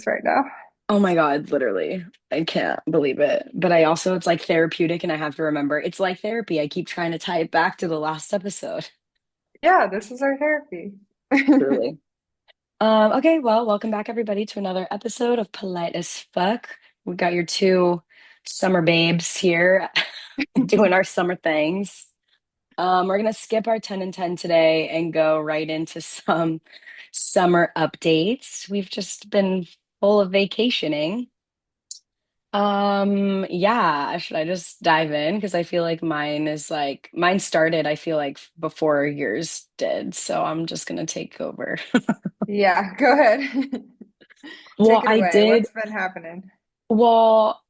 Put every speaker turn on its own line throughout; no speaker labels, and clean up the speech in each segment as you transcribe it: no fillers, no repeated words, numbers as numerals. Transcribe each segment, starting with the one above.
right now.
Oh my God, literally. I can't believe it. But I also, it's like therapeutic, and I have to remember it's like therapy. I keep trying to tie it back to the last episode.
Yeah, this is our therapy.
Truly. Okay, well, welcome back everybody to another episode of Polite as Fuck. We got your two summer babes here doing our summer things. We're gonna skip our 10 and 10 today and go right into some summer updates. We've just been full of vacationing. Yeah, should I just dive in? Because I feel like mine started, I feel like before yours did. So I'm just gonna take over.
Yeah, go ahead.
Well,
Take it
I
away.
did.
What's been happening?
Well,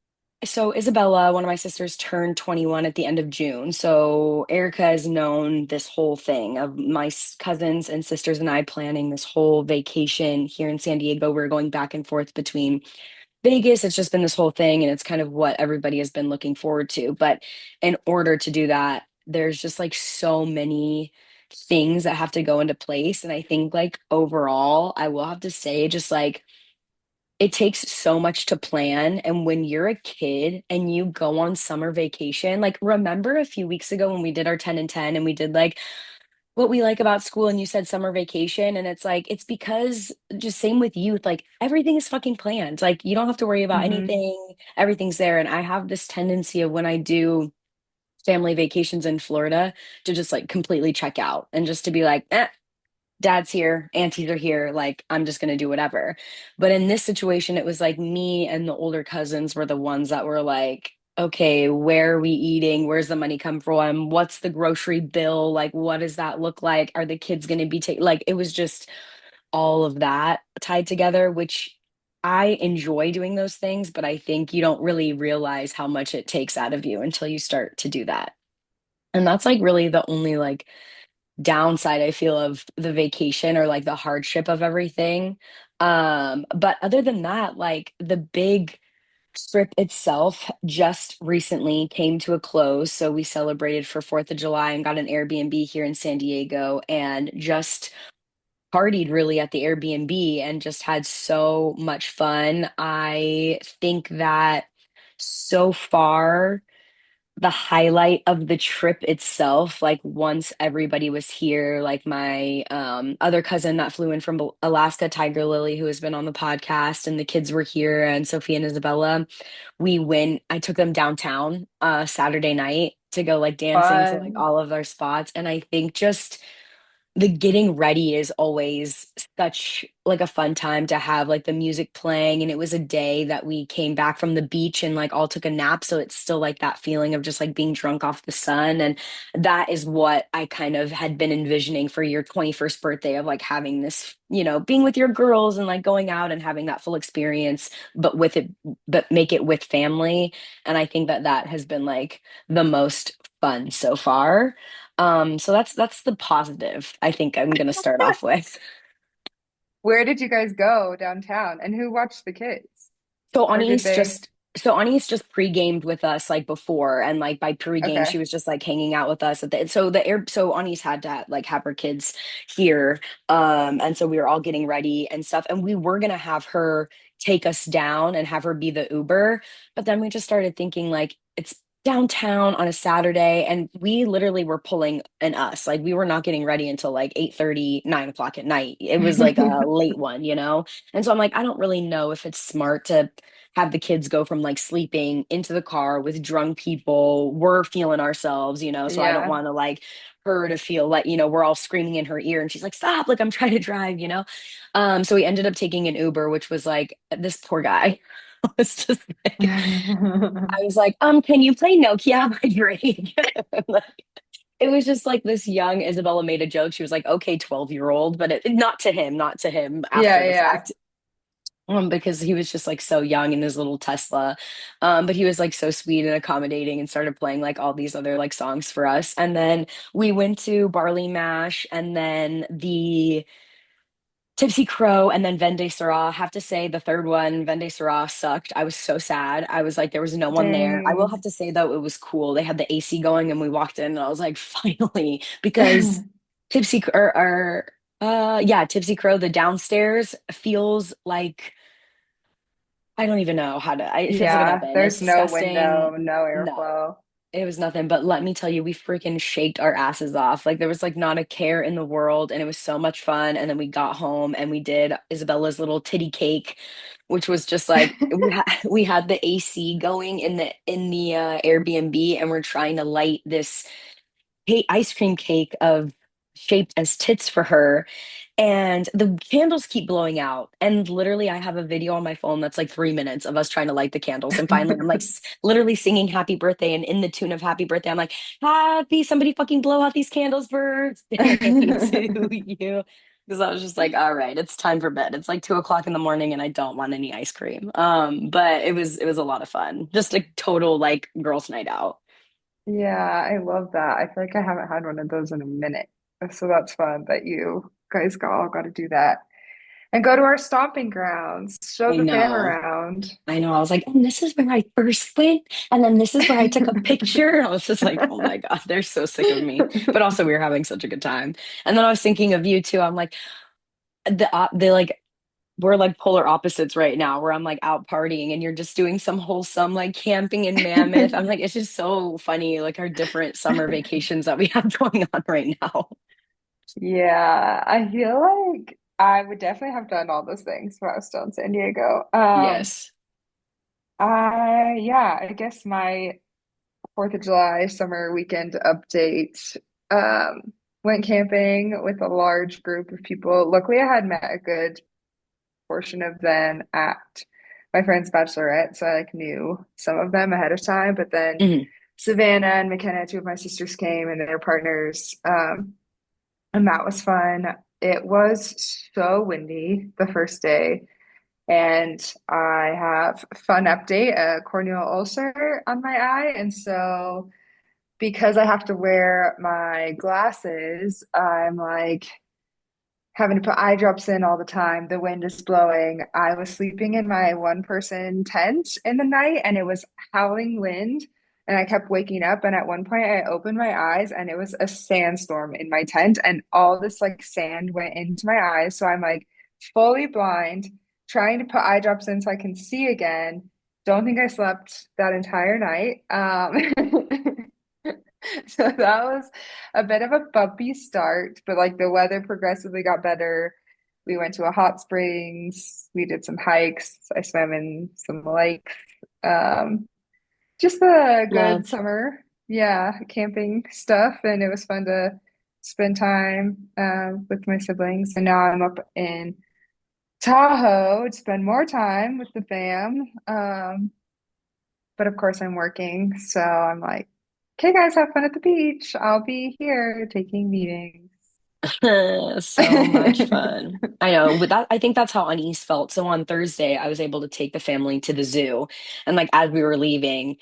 so Isabella, one of my sisters, turned 21 at the end of June. So Erica has known this whole thing of my cousins and sisters and I planning this whole vacation here in San Diego. We're going back and forth between Vegas. It's just been this whole thing, and it's kind of what everybody has been looking forward to. But in order to do that, there's just like so many things that have to go into place. And I think, like, overall, I will have to say, just like, it takes so much to plan. And when you're a kid and you go on summer vacation, like, remember a few weeks ago when we did our 10 and 10 and we did like what we like about school, and you said summer vacation, and it's like it's because just same with youth, like everything is fucking planned. Like you don't have to worry about
Hmm.
anything. Everything's there. And I have this tendency of when I do family vacations in Florida to just like completely check out and just to be like, dad's here, aunties are here, like I'm just gonna do whatever. But in this situation, it was like me and the older cousins were the ones that were like, okay, where are we eating? Where's the money come from? What's the grocery bill? Like, what does that look like? Are the kids gonna be taking, like, it was just all of that tied together, which I enjoy doing those things, but I think you don't really realize how much it takes out of you until you start to do that. And that's like really the only like downside I feel of the vacation, or like the hardship of everything. But other than that, like the big trip itself just recently came to a close. So we celebrated for 4th of July and got an Airbnb here in San Diego and just partied really at the Airbnb and just had so much fun. I think that so far the highlight of the trip itself, like once everybody was here, like my other cousin that flew in from Alaska, Tiger Lily, who has been on the podcast, and the kids were here, and Sophia and Isabella, I took them downtown Saturday night to go like dancing to like
Fun.
all of our spots. And I think just the getting ready is always such like a fun time to have like the music playing. And it was a day that we came back from the beach and like all took a nap, so it's still like that feeling of just like being drunk off the sun. And that is what I kind of had been envisioning for your 21st birthday, of like having this, being with your girls and like going out and having that full experience, but make it with family. And I think that that has been like the most fun so far. So that's the positive I think I'm gonna start off with.
Where did you guys go downtown? And who watched the kids?
So
Or did
Ani's
they?
just so Ani's just pre-gamed with us like before, and like by pre-game she
Okay.
was just like hanging out with us at the so Ani's had to like have her kids here. And so we were all getting ready and stuff, and we were gonna have her take us down and have her be the Uber, but then we just started thinking like it's downtown on a Saturday, and we literally were pulling an us. Like we were not getting ready until like 8:30, 9 o'clock at night. It was like a late one. And so I'm like, I don't really know if it's smart to have the kids go from like sleeping into the car with drunk people. We're feeling ourselves, so I don't
Yeah.
want to like her to feel like, we're all screaming in her ear and she's like, stop, like I'm trying to drive. So we ended up taking an Uber, which was like this poor guy was just like, I was like, can you play Nokia by Drake? Like, it was just like this young Isabella made a joke. She was like, okay, 12-year-old, but not to him
Yeah,
after the
yeah.
fact, because he was just like so young in his little Tesla. But he was like so sweet and accommodating and started playing like all these other like songs for us. And then we went to Barley Mash and then the Tipsy Crow and then Vende Sera. Have to say the third one, Vende Sera, sucked. I was so sad. I was like, there was no one there. I will have
Dang.
to say though, it was cool. They had the AC going and we walked in and I was like, finally, because Tipsy or yeah, Tipsy Crow, the downstairs feels like I don't even know how to, it feels like
Yeah,
nothing. It's
there's no
disgusting.
window, no
No.
airflow.
It was nothing, but let me tell you, we freaking shaked our asses off. Like there was like not a care in the world, and it was so much fun. And then we got home and we did Isabella's little titty cake, which was just like we had the AC going in the Airbnb, and we're trying to light this ice cream cake of shaped as tits for her, and the candles keep blowing out. And literally, I have a video on my phone that's like 3 minutes of us trying to light the candles. And finally, I'm like literally singing happy birthday. And in the tune of happy birthday, I'm like, happy, somebody fucking blow out these candles, birthday to you. Because I was just like, all right, it's time for bed. It's like 2 o'clock in the morning and I don't want any ice cream. But it was a lot of fun. Just a total like girls' night out.
Yeah, I love that. I feel like I haven't had one of those in a minute. So that's fun that you guys all got to do that. And go to our stomping grounds, show
I
the fam
know.
around.
I know. I was like, and this is where I first went. And then this is where I took a picture. I was just like, oh my God, they're so sick of me. But also, we were having such a good time. And then I was thinking of you too. I'm like, they like, we're like polar opposites right now, where I'm like out partying and you're just doing some wholesome like camping in Mammoth. I'm like, it's just so funny, like our different summer vacations that we have going on right now.
Yeah, I feel like I would definitely have done all those things when I was still in San Diego.
Yes.
I guess my 4th of July summer weekend update. Went camping with a large group of people. Luckily, I had met a good portion of them at my friend's bachelorette, so I like knew some of them ahead of time. But then
Mhm.
Savannah and McKenna, two of my sisters, came and their partners, and that was fun. It was so windy the first day, and I have fun update, a corneal ulcer on my eye, and so because I have to wear my glasses, I'm like having to put eye drops in all the time. The wind is blowing. I was sleeping in my one person tent in the night and it was howling wind. And I kept waking up. And at one point, I opened my eyes and it was a sandstorm in my tent. And all this like sand went into my eyes. So I'm like fully blind, trying to put eye drops in so I can see again. Don't think I slept that entire night. So that was a bit of a bumpy start, but like the weather progressively got better. We went to a hot springs, we did some hikes, I swam in some lakes. Um, just a good
Love.
summer, yeah, camping stuff, and it was fun to spend time with my siblings. And now I'm up in Tahoe to spend more time with the fam. But of course, I'm working. So I'm like, okay, guys, have fun at the beach. I'll be here taking meetings.
So much fun. I know, with that, I think that's how unease felt. So on Thursday, I was able to take the family to the zoo. And like as we were leaving,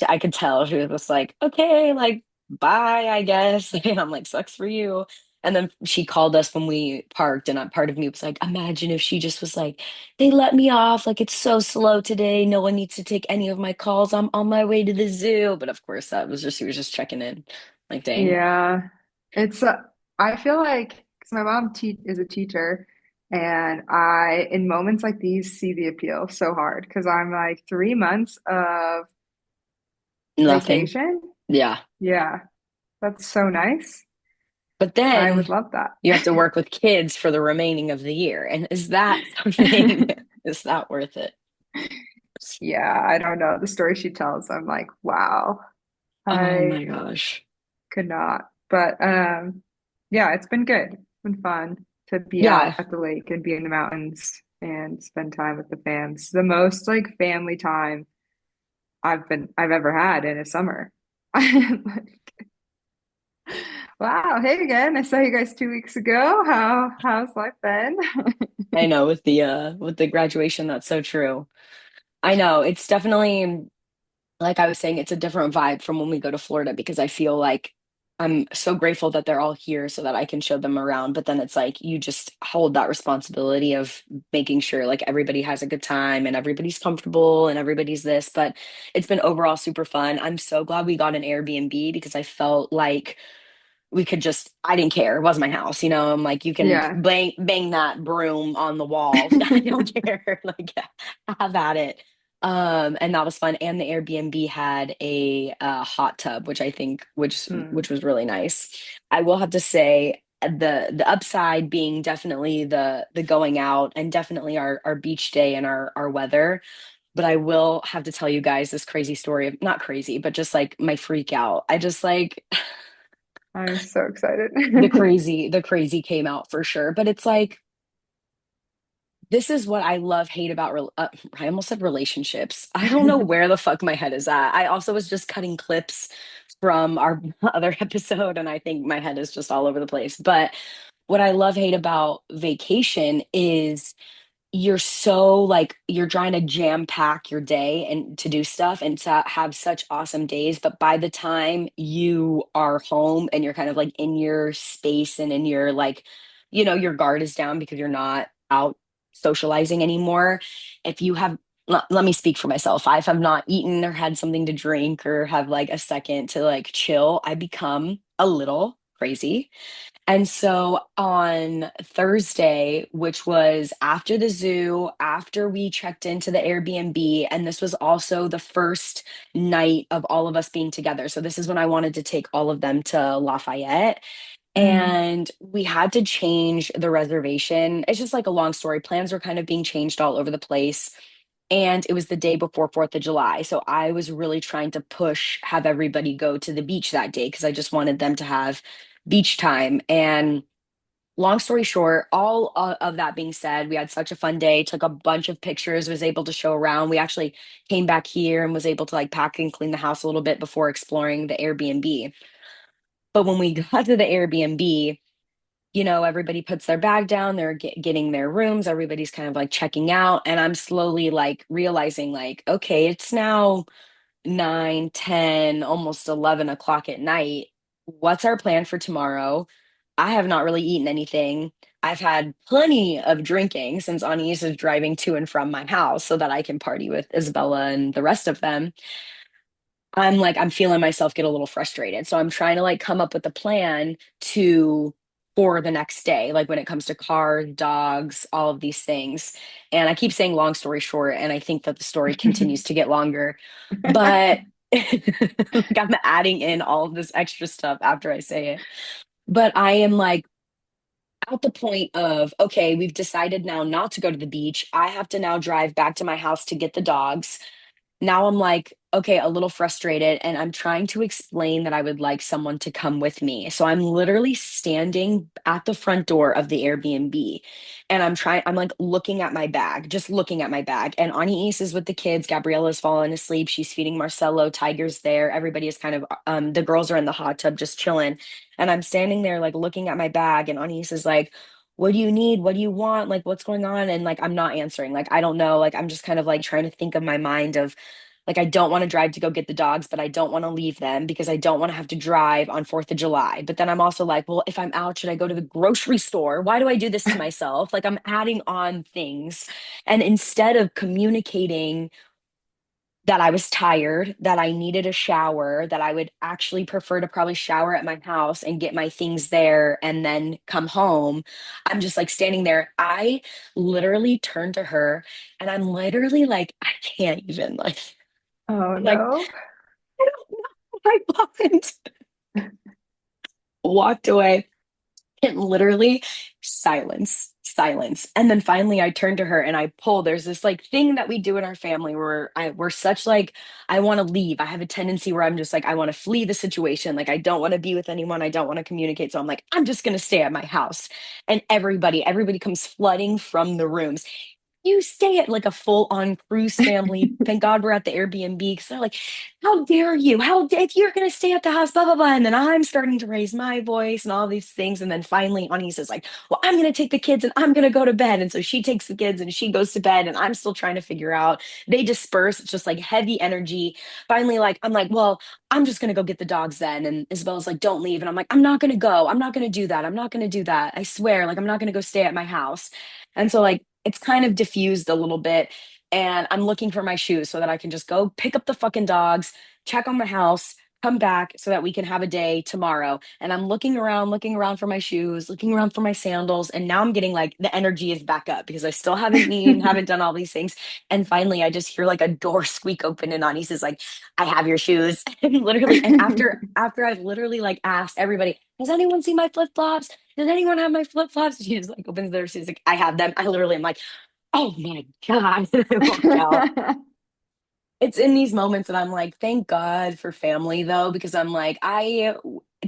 I could tell she was just like, okay, like bye, I guess. And I'm like, sucks for you. And then she called us when we parked, and part of me was like, imagine if she just was like, they let me off. Like it's so slow today. No one needs to take any of my calls. I'm on my way to the zoo. But of course, that was just, she was just checking in. Like, dang.
Yeah, it's I feel like because my mom te is a teacher, and I in moments like these see the appeal so hard because I'm like 3 months of
Nothing.
vacation.
Yeah.
Yeah, that's so nice.
But
I
then
would love that.
you have to work with kids for the remaining of the year. And is that something, is that worth it?
Yeah, I don't know. The story she tells, I'm like, wow,
Oh
I
my gosh.
could not. But yeah, it's been good. It's been fun to be out
Yeah,
at the lake and be in the mountains and spend time with the fams. The most like family time I've ever had in a summer. Like, wow, hey again. I saw you guys 2 weeks ago. How's life been?
I know with the graduation, that's so true. I know it's definitely, like I was saying, it's a different vibe from when we go to Florida, because I feel like I'm so grateful that they're all here so that I can show them around. But then it's like you just hold that responsibility of making sure like everybody has a good time and everybody's comfortable and everybody's this. But it's been overall super fun. I'm so glad we got an Airbnb because I felt like we could just, I didn't care. It wasn't my house. I'm like, you can
Yeah.
bang that broom on the wall. I don't care. Like, have at it. And that was fun. And the Airbnb had a hot tub, which I think, which
Mm.
was really nice. I will have to say the upside being definitely the going out and definitely our beach day and our weather. But I will have to tell you guys this crazy story of not crazy, but just like my freak out. I just like
I'm so excited.
the crazy came out for sure. But it's like this is what I love hate about I almost said relationships. I don't know where the fuck my head is at. I also was just cutting clips from our other episode and I think my head is just all over the place. But what I love hate about vacation is you're so like you're trying to jam pack your day and to do stuff and to have such awesome days, but by the time you are home and you're kind of like in your space and in your like your guard is down because you're not out socializing anymore. If you have let me speak for myself. I have not eaten or had something to drink or have like a second to like chill, I become a little crazy. And so on Thursday, which was after the zoo, after we checked into the Airbnb, and this was also the first night of all of us being together. So this is when I wanted to take all of them to Lafayette.
Mm.
And we had to change the reservation. It's just like a long story. Plans were kind of being changed all over the place. And it was the day before 4th of July. So I was really trying to have everybody go to the beach that day because I just wanted them to have beach time. And long story short, all of that being said, we had such a fun day, took a bunch of pictures, was able to show around. We actually came back here and was able to like pack and clean the house a little bit before exploring the Airbnb. But when we got to the Airbnb, everybody puts their bag down, they're getting their rooms, everybody's kind of like checking out. And I'm slowly like realizing, like, okay, it's now 9, 10, almost 11 o'clock at night. What's our plan for tomorrow? I have not really eaten anything. I've had plenty of drinking since Anais is driving to and from my house so that I can party with Isabella and the rest of them. I'm feeling myself get a little frustrated. So I'm trying to like come up with a plan to for the next day, like when it comes to cars, dogs, all of these things. And I keep saying long story short, and I think that the story continues to get longer. But like I'm adding in all of this extra stuff after I say it. But I am like at the point of, okay, we've decided now not to go to the beach. I have to now drive back to my house to get the dogs. Now I'm like, okay, a little frustrated, and I'm trying to explain that I would like someone to come with me. So I'm literally standing at the front door of the Airbnb and I'm like looking at my bag, just looking at my bag. And Ani is with the kids. Gabriella's fallen asleep. She's feeding Marcelo. Tiger's there. Everybody is kind of, the girls are in the hot tub just chilling. And I'm standing there like looking at my bag, and Anis is like, what do you need? What do you want? Like, what's going on? And like, I'm not answering. Like, I don't know. Like, I'm just kind of like trying to think of my mind of like, I don't want to drive to go get the dogs, but I don't want to leave them because I don't want to have to drive on 4th of July. But then I'm also like, well, if I'm out, should I go to the grocery store? Why do I do this to myself? Like, I'm adding on things. And instead of communicating that I was tired, that I needed a shower, that I would actually prefer to probably shower at my house and get my things there and then come home. I'm just like standing there. I literally turned to her and I'm literally like, I can't even
Oh
like
no.
I don't know. I walked, walked away and literally silence, silence. And then finally I turned to her and I pulled. There's this like thing that we do in our family where we're such like, I want to leave. I have a tendency where I'm just like, I want to flee the situation. Like I don't want to be with anyone. I don't want to communicate. So I'm like, I'm just gonna stay at my house. And everybody comes flooding from the rooms. You stay at like a full on cruise family. Thank God we're at the Airbnb because they're like, how dare you? If you're going to stay at the house, blah, blah, blah. And then I'm starting to raise my voice and all these things. And then finally, Ani says, like, well, I'm going to take the kids and I'm going to go to bed. And so she takes the kids and she goes to bed. And I'm still trying to figure out. They disperse. It's just like heavy energy. Finally, like, I'm like, well, I'm just going to go get the dogs then. And Isabella's like, don't leave. And I'm like, I'm not going to go. I'm not going to do that. I'm not going to do that. I swear, like, I'm not going to go stay at my house. And so, like, it's kind of diffused a little bit. And I'm looking for my shoes so that I can just go pick up the fucking dogs, check on the house, come back so that we can have a day tomorrow. And I'm looking around for my shoes, looking around for my sandals. And now I'm getting like the energy is back up because I still haven't eaten, haven't done all these things. And finally, I just hear like a door squeak open, and Anis is like, I have your shoes. And literally, and after I've literally like asked everybody, does anyone see my flip-flops? Does anyone have my flip-flops? She just like opens the door. She's like, I have them. I literally am like, oh my God. And I walk out. It's in these moments that I'm like, thank God for family though, because I'm like,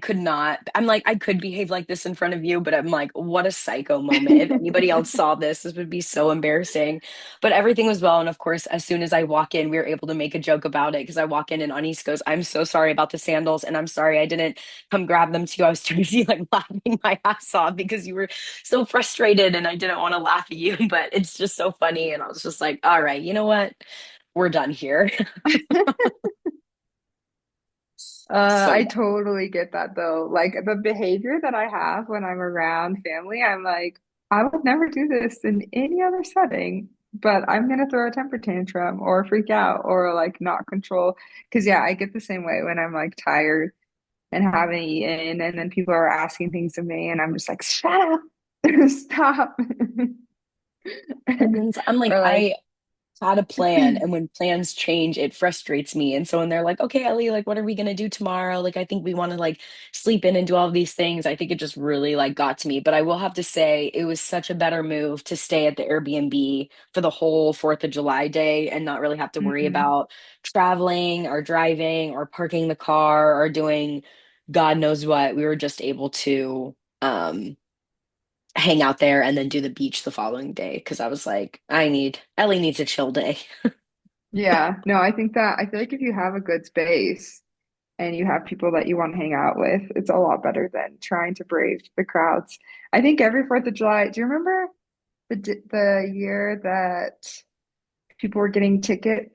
could not, I'm like, I could behave like this in front of you, but I'm like, what a psycho moment. If anybody else saw this, this would be so embarrassing. But everything was well. And of course, as soon as I walk in, we were able to make a joke about it because I walk in and Anis goes, I'm so sorry about the sandals. And I'm sorry I didn't come grab them to you. I was too busy like laughing my ass off because you were so frustrated and I didn't want to laugh at you. But it's just so funny. And I was just like, all right, you know what? We're done here. So
I
yeah.
totally get that though. Like the behavior that I have when I'm around family, I'm like, I would never do this in any other setting, but I'm gonna throw a temper tantrum or freak out or like not control. Because yeah, I get the same way when I'm like tired and haven't eaten, and then people are asking things of me, and I'm just like, shut up, stop.
And then I'm like,
Or like,
I had a plan, and when plans change, it frustrates me. And so when they're like, okay, Ellie, like, what are we gonna do tomorrow? Like, I think we want to like sleep in and do all of these things. I think it just really like got to me. But I will have to say, it was such a better move to stay at the Airbnb for the whole 4th of July day and not really have to worry
mhm.
about traveling or driving or parking the car or doing God knows what. We were just able to hang out there and then do the beach the following day because I was like, Ellie needs a chill day.
Yeah, no, I think that I feel like if you have a good space and you have people that you want to hang out with, it's a lot better than trying to brave the crowds. I think every 4th of July, do you remember the year that people were getting ticketed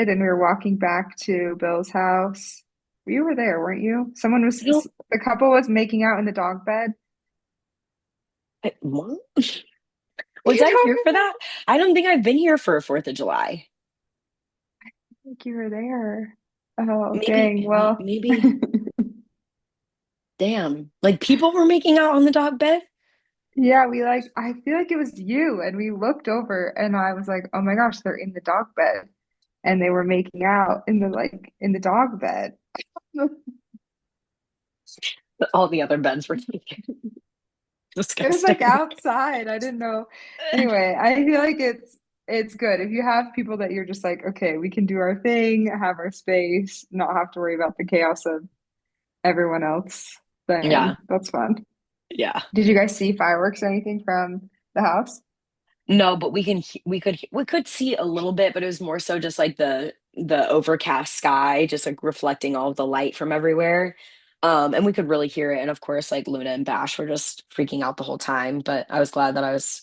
and we were walking back to Bill's house? You were there, weren't you?
I don't,
The couple was making out in the dog bed.
what? Was
You
I
don't
here for that? I don't think I've been here for a 4th of July.
think you were there. Oh,
Maybe,
dang. Well,
maybe, damn. Like people were making out on the dog bed?
yeah, we like, I feel like it was you. And we looked over and I was like, oh my gosh, they're in the dog bed. And they were making out in the in the dog bed.
All the other beds were taken.
It was like
Disgusting.
outside. I didn't know. Anyway, I feel like it's good if you have people that you're just like, okay, we can do our thing, have our space, not have to worry about the chaos of everyone else.
Yeah,
Then that's fun.
yeah.
Did you guys see fireworks or anything from the house?
No, but we could see a little bit, but it was more so just like the overcast sky, just like reflecting all of the light from everywhere. And we could really hear it. And of course, like Luna and Bash were just freaking out the whole time. But I was glad that I was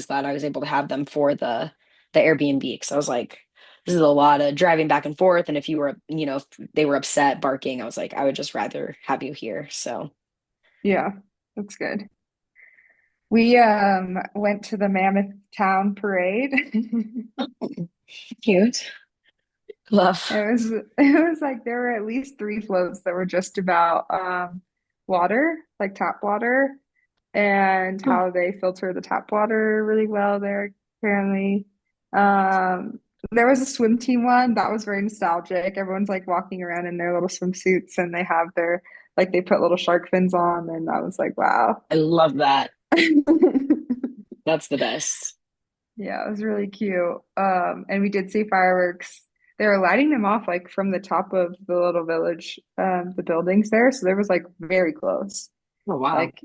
glad I was able to have them for the Airbnb because I was like, this is a lot of driving back and forth. And if you were, if they were upset barking, I was like, I would just rather have you here. So
Yeah, that's good. We went to the Mammoth Town Parade.
cute. Love.
It was like there were at least three floats that were just about water, like tap water, and how they filter the tap water really well there, apparently. Um, there was a swim team one that was very nostalgic. Everyone's like walking around in their little swimsuits and they have their like they put little shark fins on, and I was like, wow.
I love that. That's the best.
Yeah, it was really cute. And we did see fireworks. They were lighting them off like from the top of the little village, the buildings there. So there was like very close.
Oh, wow.
Like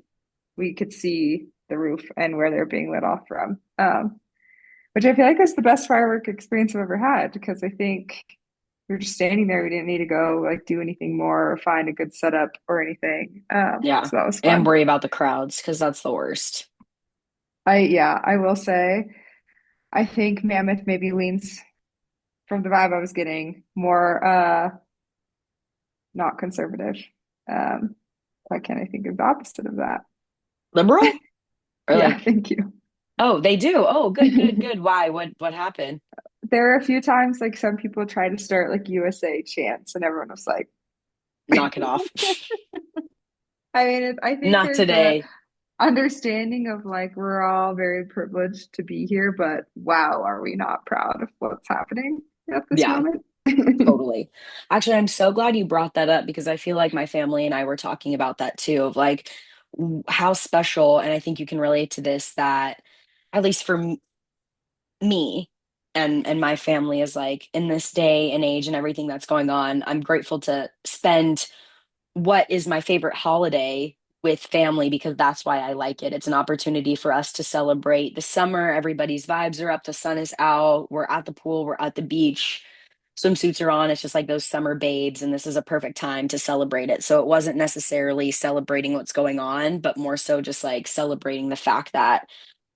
we could see the roof and where they're being lit off from. Which I feel like is the best firework experience I've ever had because I think we were just standing there. We didn't need to go like do anything more or find a good setup or anything.
Yeah.
So that was
And
fun.
worry about the crowds because that's the worst.
Yeah, I will say I think Mammoth maybe leans from the vibe I was getting, more not conservative. Um, why can't I think of the opposite of that?
Liberal? Or
Yeah,
like,
thank you.
oh, they do. Oh, good, good, good. Why? What happened?
There are a few times like some people try to start like USA chants and everyone was like,
knock it off.
I mean, I think
Not
there's a
today.
understanding of like we're all very privileged to be here, but wow, are we not proud of what's happening at this
Yeah,
moment?
totally. Actually, I'm so glad you brought that up because I feel like my family and I were talking about that too, of like how special, and I think you can relate to this, that at least for me and my family is like in this day and age and everything that's going on, I'm grateful to spend what is my favorite holiday with family because that's why I like it. It's an opportunity for us to celebrate the summer. Everybody's vibes are up, the sun is out, we're at the pool, we're at the beach, swimsuits are on. It's just like those summer babes, and this is a perfect time to celebrate it. So it wasn't necessarily celebrating what's going on, but more so just like celebrating the fact that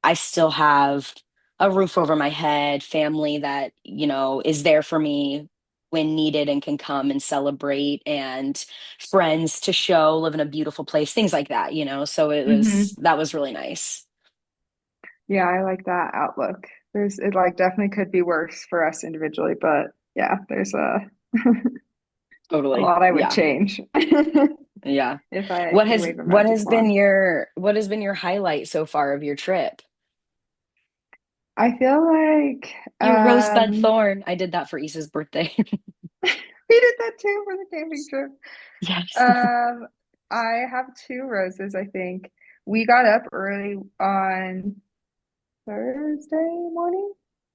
I still have a roof over my head, family that, is there for me when needed and can come and celebrate, and friends to show, live in a beautiful place, things like that. So
Hmm.
that was really nice.
Yeah, I like that outlook. It like definitely could be worse for us individually, but yeah, there's a
Totally.
lot I would
Yeah.
change
Yeah.
if I
What
could
has
wave a
what
magic
has been
wand.
your highlight so far of your trip?
I feel like
Your rosebud thorn. I did that for Issa's birthday.
we did that too for the camping trip.
Yes.
Um, I have two roses, I think. We got up early on Thursday morning?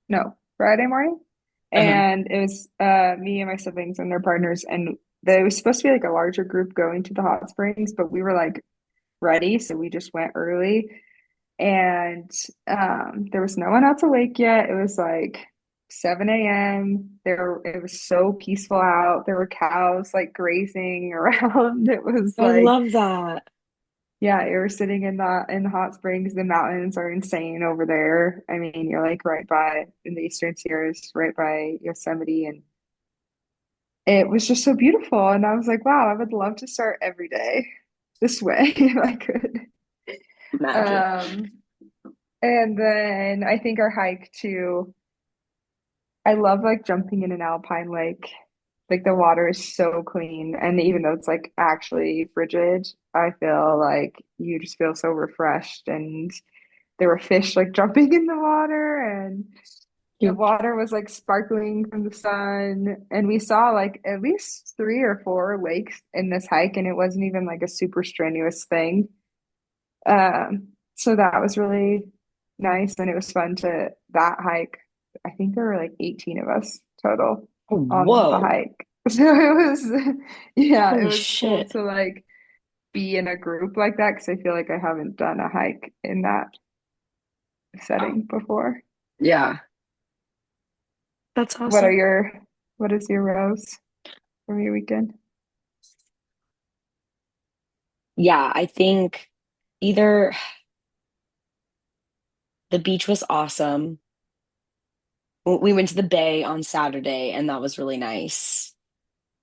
No, Friday morning.
Uh-huh.
And it was me and my siblings and their partners, and there was supposed to be like a larger group going to the hot springs, but we were like ready, so we just went early. And there was no one else awake yet. It was like 7 a.m. It was so peaceful out. There were cows like grazing around. It was
I
like,
love that.
yeah, you were sitting in the hot springs. The mountains are insane over there. I mean, you're like right by in the Eastern Sierras, right by Yosemite, and it was just so beautiful. And I was like, wow, I would love to start every day this way if I could.
Magic.
Um, and then I think our hike too. I love like jumping in an alpine lake. Like the water is so clean, and even though it's like actually frigid, I feel like you just feel so refreshed. And there were fish like jumping in the water, and the
Cute.
water was like sparkling from the sun. And we saw like at least three or four lakes in this hike, and it wasn't even like a super strenuous thing. So that was really nice, and it was fun to that hike. I think there were like 18 of us total on the
Whoa.
hike. So it was, yeah, it
Holy
was cool
shit.
to like be in a group like that because I feel like I haven't done a hike in that setting before.
Yeah. That's
What are
awesome.
your, what is your rose from your weekend?
Yeah, I think either the beach was awesome. We went to the bay on Saturday and that was really nice.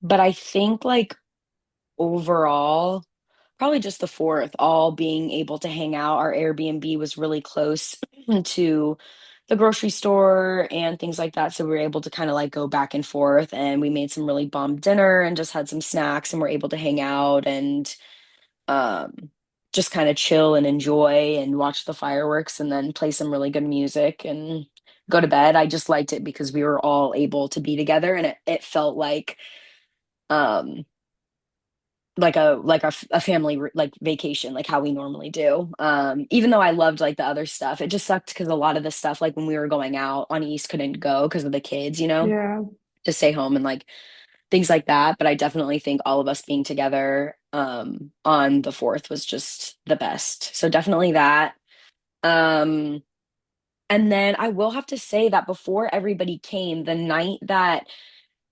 But I think like overall, probably just the fourth, all being able to hang out. Our Airbnb was really close to the grocery store and things like that. So we were able to kind of like go back and forth, and we made some really bomb dinner and just had some snacks and we're able to hang out and um just kind of chill and enjoy and watch the fireworks and then play some really good music and go to bed. I just liked it because we were all able to be together, and it felt um like a family like vacation, like how we normally do. Even though I loved like the other stuff, it just sucked because a lot of the stuff like when we were going out on East couldn't go because of the kids,
Yeah.
to stay home and like things like that. But I definitely think all of us being together on the fourth was just the best. So definitely that. Um and then I will have to say that before everybody came, the night that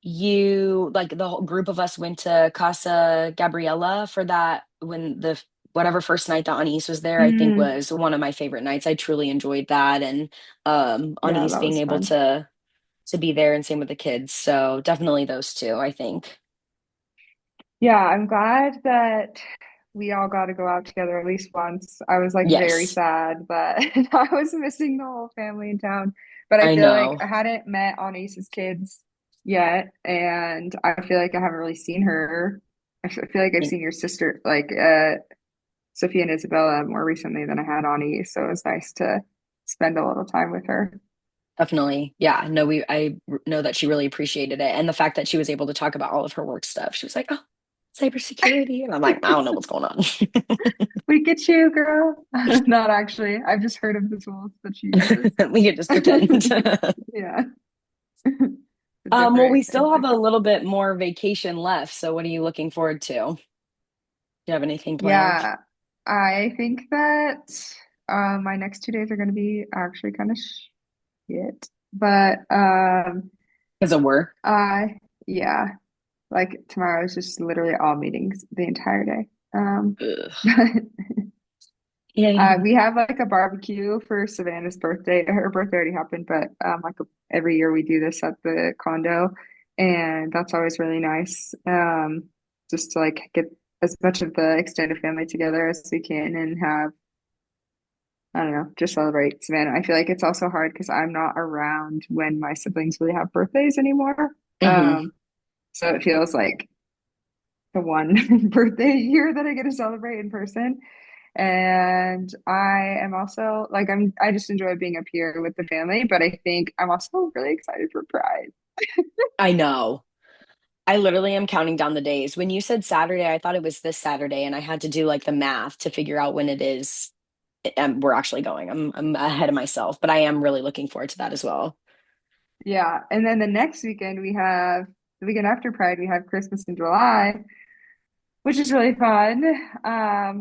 you like the whole group of us went to Casa Gabriela for that, when the whatever first night that Anise was there, I think
Mm,
was one of my favorite nights. I truly enjoyed that, and
yeah,
Anise
that
being
was
able
fun.
to be there, and same with the kids. So definitely those two, I think.
Yeah, I'm glad that we all got to go out together at least once. I was like very
Yes,
sad that I was missing the whole family in town. But I
I
feel like
know.
I hadn't met Anais's kids yet, and I feel like I haven't really seen her. I feel like I've seen your sister, like Sophia and Isabella, more recently than I had Ani, so it was nice to spend a little time with her.
Definitely. Yeah. No, know that she really appreciated it. And the fact that she was able to talk about all of her work stuff. She was like, oh, cybersecurity. And I'm like, I don't know what's going on.
We get you, girl. Not actually. I've just heard of the tools that she uses.
We could just pretend.
Yeah.
Well, we
A
still have a
different.
little bit more vacation left. So what are you looking forward to? Do you have anything planned?
Yeah. I think that my next 2 days are going to be actually kind of shit. But
Because of work.
I yeah, like tomorrow is just literally all meetings the entire day.
Ugh.
But
Yay.
we have like a barbecue for Savannah's birthday. Her birthday already happened, but every year we do this at the condo, and that's always really nice. Just to like get as much of the extended family together as we can and have, I don't know, just celebrate Savannah. I feel like it's also hard because I'm not around when my siblings really have birthdays anymore.
Hmm.
So it feels like the one birthday year that I get to celebrate in person. And I am also like I just enjoy being up here with the family, but I think I'm also really excited for Pride.
I know. I literally am counting down the days. When you said Saturday, I thought it was this Saturday, and I had to do like the math to figure out when it is. We're actually going. I'm ahead of myself, but I am really looking forward to that as well.
Yeah. And then the next weekend we have the weekend after Pride, we have Christmas in July, which is really fun.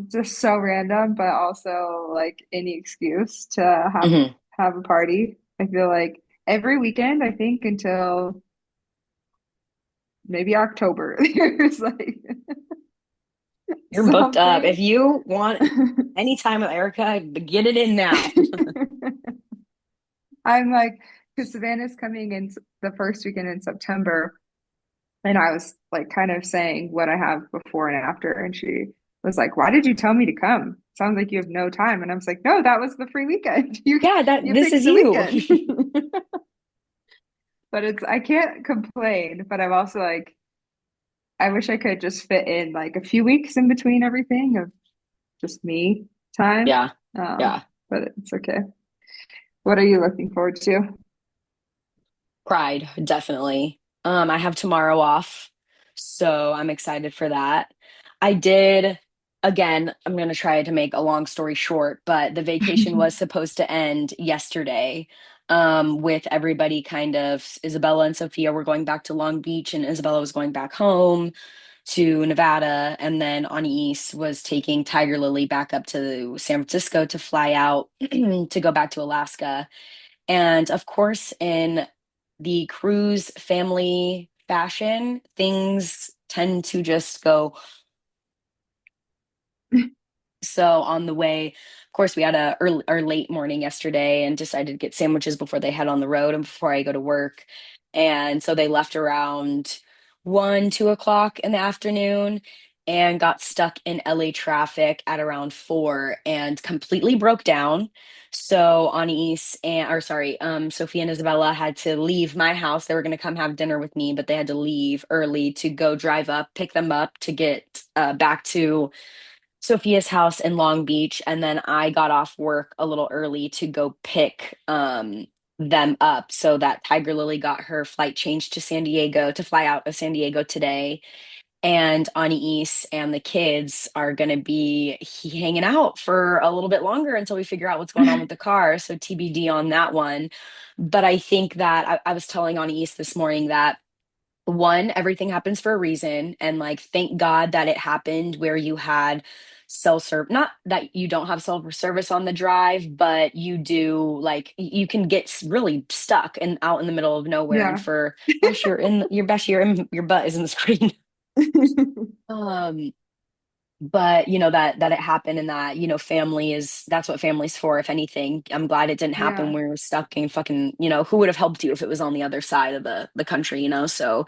Just so random, but also like any excuse to
Hmm.
have a party. I feel like every weekend, I think until maybe October, there's like
You're booked up. If
something.
you want any time with Erica, get it in now.
I'm like, because Savannah's coming in the first weekend in September, and I was like kind of saying what I have before and after, and she was like, "Why did you tell me to come? Sounds like you have no time." And I was like, "No, that was the free weekend.
Yeah,
You
this
picked
is
the
you.
weekend." But it's I can't complain, but I'm also like, I wish I could just fit in like a few weeks in between everything of just me time.
Yeah. Yeah.
But it's okay. What are you looking forward to?
Pride, definitely. I have tomorrow off, so I'm excited for that. I did, again, I'm gonna try to make a long story short, but the vacation was supposed to end yesterday. With everybody kind of Isabella and Sophia were going back to Long Beach, and Isabella was going back home to Nevada, and then Anais was taking Tiger Lily back up to San Francisco to fly out to go back to Alaska. And of course, in the cruise family fashion, things tend to just go. So on the way, of course, we had a early or late morning yesterday and decided to get sandwiches before they head on the road and before I go to work. And so they left around 1, 2 o'clock in the afternoon and got stuck in LA traffic at around 4 and completely broke down. So Anais and or sorry, Sophia and Isabella had to leave my house. They were going to come have dinner with me, but they had to leave early to go drive up, pick them up to get back to Sophia's house in Long Beach, and then I got off work a little early to go pick them up so that Tiger Lily got her flight changed to San Diego to fly out of San Diego today. And Anais and the kids are going to be hanging out for a little bit longer until we figure out what's going on with the car. So TBD on that one. But I think that I was telling Anais this morning that one, everything happens for a reason. And like, thank God that it happened where you had self-serve, not that you don't have self-service on the drive, but you do like you can get really stuck and out in the middle of nowhere. And
Yeah.
for gosh, you're in your butt is in the screen. Um, but you know that it happened and that family is that's what family's for. If anything, I'm glad it didn't happen
Yeah.
when we were stuck in fucking who would have helped you if it was on the other side of the country. So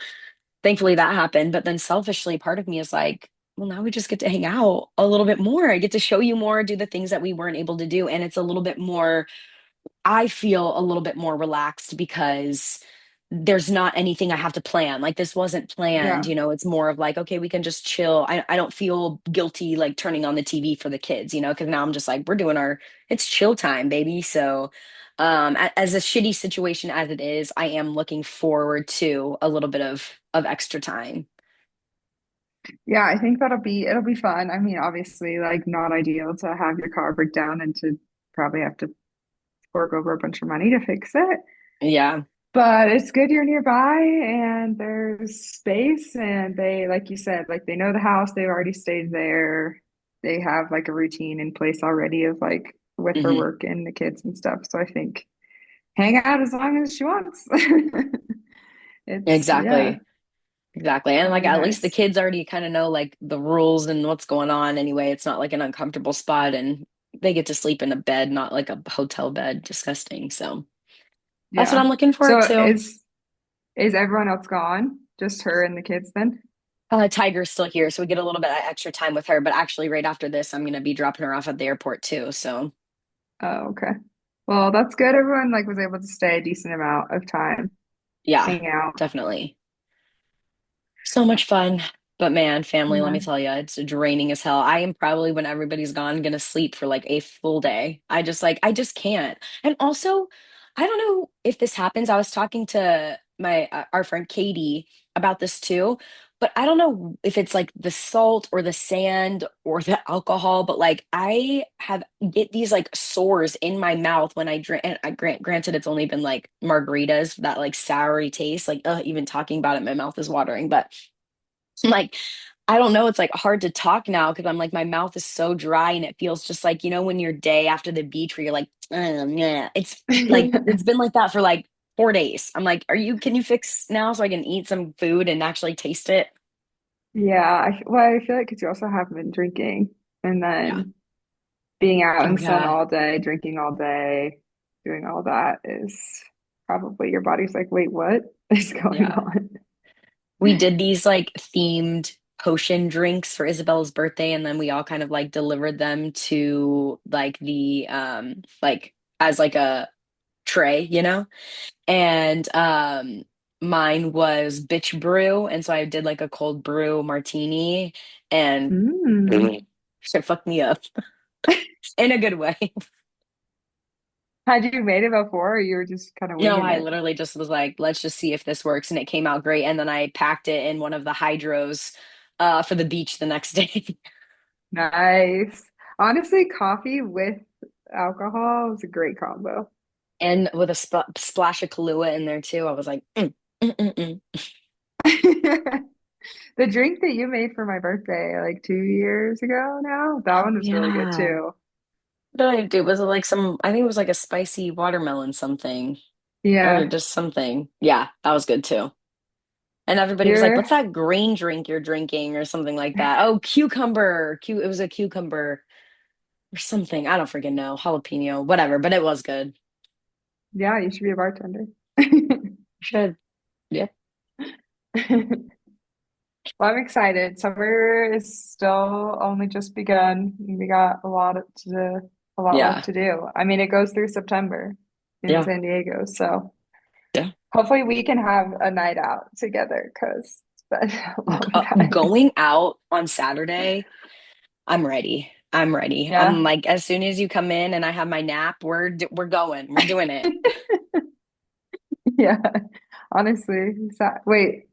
thankfully that happened. But then selfishly, part of me is like, well, now we just get to hang out a little bit more. I get to show you more, do the things that we weren't able to do. And it's a little bit more, I feel a little bit more relaxed because there's not anything I have to plan. Like this wasn't planned,
Yeah.
you know, it's more of like, okay, we can just chill. I don't feel guilty like turning on the TV for the kids, you know, because now I'm just like, we're doing it's chill time, baby. So, as a shitty situation as it is, I am looking forward to a little bit of extra time.
Yeah, I think it'll be fun. I mean, obviously, like not ideal to have your car break down and to probably have to fork over a bunch of money to fix it.
Yeah.
But it's good you're nearby and there's space and they, like you said, like they know the house, they've already stayed there. They have like a routine in place already of like with her
Hmm.
work and the kids and stuff. So I think hang out as long as she wants. It's yeah,
Exactly. Exactly. And
it'll
like
be
at least the
nice.
kids already kind of know like the rules and what's going on anyway. It's not like an uncomfortable spot and they get to sleep in a bed, not like a hotel bed. Disgusting. So that's what
Yeah.
I'm looking
So
forward to.
is everyone else gone? Just her and the kids then?
Tiger's still here, so we get a little bit of extra time with her. But actually, right after this, I'm gonna be dropping her off at the airport too. So
Oh, okay. Well, that's good. Everyone like was able to stay a decent amount of time,
yeah,
hang out.
definitely. So much fun. But man, family, let
Yeah.
me tell you, it's draining as hell. I am probably when everybody's gone gonna sleep for like a full day. I just can't. And also, I don't know if this happens. I was talking to my our friend Katie about this too, but I don't know if it's like the salt or the sand or the alcohol, but like I have get these like sores in my mouth when I drink. And granted, it's only been like margaritas, that like soury taste. Like, even talking about it, my mouth is watering, but. Like, I don't know, it's like hard to talk now because I'm like my mouth is so dry and it feels just like, when your day after the beach where you're like, yeah, it's like it's been like that for like 4 days. I'm like, can you fix now so I can eat some food and actually taste it?
Yeah, well, I feel like because you also have been drinking and
Yeah.
then being out in
Oh
the sun
yeah.
all day, drinking all day, doing all that is probably your body's like, wait, what is going
Yeah.
on?
We did these like themed potion drinks for Isabella's birthday, and then we all kind of like delivered them to like the like as like a tray, And mine was bitch brew. And so I did like a cold brew martini and
Mm.
shit fucked me up in a good way.
Had you made it before or you were just kind of
No,
winging
I
it?
literally just was like, let's just see if this works. And it came out great. And then I packed it in one of the hydros for the beach the next day.
Nice. Honestly, coffee with alcohol is a great combo.
And with a splash of Kahlua in there too. I was like, mm, mm, mm.
The drink that you made for my birthday like 2 years ago now, that
Oh
one was really good
yeah.
too.
What did I do? Was it like I think it was like a spicy watermelon something. Or
Yeah.
just something. Yeah, that was good too. And everybody was like,
You're
"What's that green drink you're drinking?" or something like that. Oh, cucumber. It was a cucumber or something. I don't freaking know. Jalapeno, whatever, but it was good.
yeah, you should be a bartender.
Should. Yep.
Well, I'm excited. Summer is still only just begun. We got a lot left
Yeah.
to do. I mean, it goes through September in
Yeah.
San Diego, so
Yeah.
hopefully we can have a night out together because it's been a long time.
Going out on Saturday, I'm ready. I'm ready. I'm
Yeah.
like, as soon as you come in and I have my nap, we're going. We're doing it.
Yeah. Honestly, wait,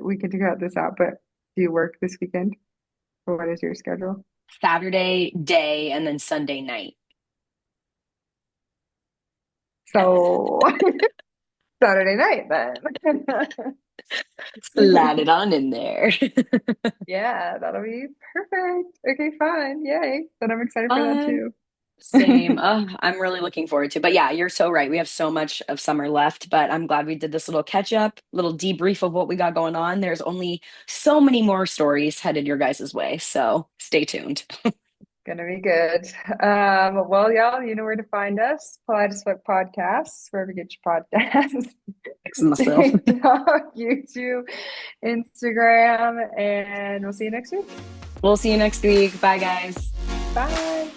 we can figure out this out, but do you work this weekend? Or what is your schedule?
Saturday day and then Sunday night.
So Saturday night then.
Slide it on in there.
Yeah, that'll be perfect. Okay, fine. Yay. Then I'm excited for that
Fun.
too.
Same. I'm really looking forward to. But yeah, you're so right. We have so much of summer left, but I'm glad we did this little catch up, little debrief of what we got going on. There's only so many more stories headed your guys' way, so stay tuned.
Gonna be good. Well, y'all, you know where to find us. Kaleidoscope Podcasts, wherever you get your podcasts.
Fix myself.
TikTok, YouTube, Instagram, and we'll see you next week.
We'll see you next week. Bye, guys.
Bye.